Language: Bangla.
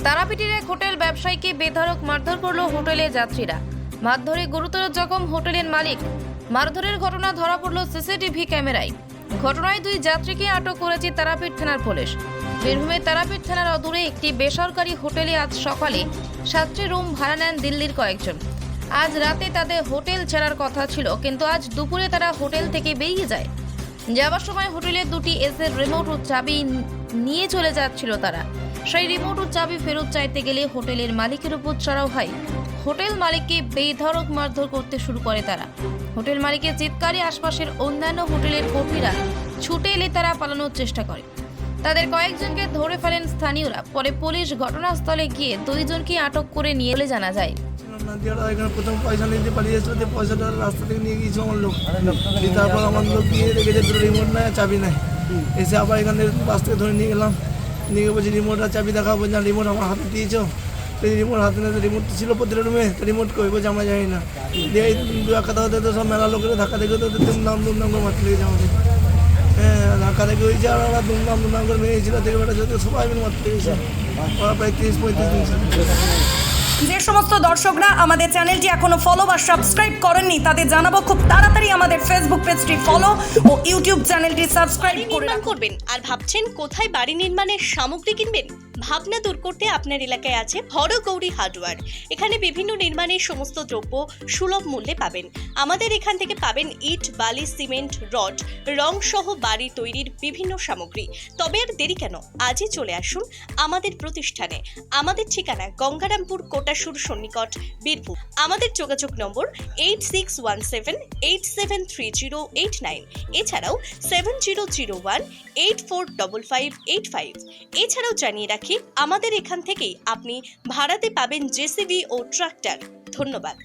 তারাপীঠের এক হোটেল ব্যবসায়ীকে বেধড়ক মারধর করল হোটেলের যাত্রীরা। মারধরে গুরুতর জখম হোটেলের মালিক। মারধরের ঘটনা ধরা পড়ল সিসিটিভি ক্যামেরায়। ঘটনায় 2 যাত্রীকে আটক করেছে তারাপীঠ থানার পুলিশ। বীরভূমের তারাপীঠ থানার অদূরে একটি বেসরকারি হোটেলে আজ সকালে 7টি রুম ভাড়া নেন দিল্লির কয়েকজন। আজ রাতে তাদের হোটেল ছাড়ার কথা ছিল, কিন্তু আজ দুপুরে তারা হোটেল থেকে বেরিয়ে যায়। যাওয়ার সময় হোটেলের 2টি এসির রিমোট ও চাবি নিয়ে চলে যাচ্ছিল তারা। সেই রিমোট ও চাবি ফেরত চাইতে গেলে হোটেলের মালিকের উপর চড়াও হয়। হোটেল মালিককে বেধড়ক মারধর করতে শুরু করে তারা। হোটেল মালিকের চিৎকারে আশপাশের অন্যান্য হোটেলের কর্মীরা ছুটে এলে তারা পালানোর চেষ্টা করে। তাদের কয়েকজনকে ধরে ফেলেন স্থানীয়রা। পরে পুলিশ ঘটনাস্থলে গিয়ে 2 জনকে আটক করে নিয়ে বলে জানা যায়। প্রথম পয়সা নিতে পালিয়েছিল, পয়সাটা রাস্তা থেকে নিয়ে গিয়েছিল আমার লোক। তারপর আমার লোক গিয়ে রেখেছে, দুটো রিমোট নাই, চাবি নাই। এসে আবার এখানে বাস থেকে ধরে নিয়ে গেলাম। নিয়ে গিয়ে বলছি রিমোট আর চাবি দেখাবো, বলছি রিমোট আমার হাতে দিয়েছো। রিমোট হাতে নিয়ে রিমোট ছিল প্রতিটা রুমে, রিমোট কই বলছে আমরা জানি না। দিয়ে 2 কথা হতে তো সব মেলা লোকের ধাক্কা দেখে তো দুমদাম করে মারতে লেগেছে আমাদের। হ্যাঁ, ধাক্কা দেখে হয়েছে, আর ওরা দুমদাম করে মেরেছিল থেকে বেটা যদি সবাই মিলে মারতে লেগেছে। ওরা প্রায় 30-35 দিন ছিল। যে সমস্ত দর্শকরা আমাদের চ্যানেলটি এখনো ফলো বা সাবস্ক্রাইব করেননি তাদের জানাবো খুব তাড়াতাড়ি আমাদের ফেসবুক পেজটি ফলো ও ইউটিউব চ্যানেলটি সাবস্ক্রাইব করবেন। আর ভাবছেন কোথায় বাড়ি নির্মাণের সামগ্রী কিনবেন? ভাবনা দূর করতে আপনার এলাকায় আছে হরগৌরী হার্ডওয়্যার। এখানে বিভিন্ন নির্মাণের সমস্ত দ্রব্য সুলভ মূল্যে পাবেন। আমাদের এখান থেকে পাবেন ইট, বালি, সিমেন্ট, রড, রং সহ বাড়ি তৈরির বিভিন্ন সামগ্রী। তবে আর দেরি কেন, আজই চলে আসুন আমাদের প্রতিষ্ঠানে। আমাদের ঠিকানা গঙ্গারামপুর, কোটাসুর সন্নিকট, বীরভূম। আমাদের যোগাযোগ নম্বর 8617873089। এছাড়াও 7001845585। এছাড়াও জানিয়ে রাখি, আমাদের এখান থেকেই আপনি ভাড়াতে পাবেন জেসিবি ও ট্রাক্টর। ধন্যবাদ।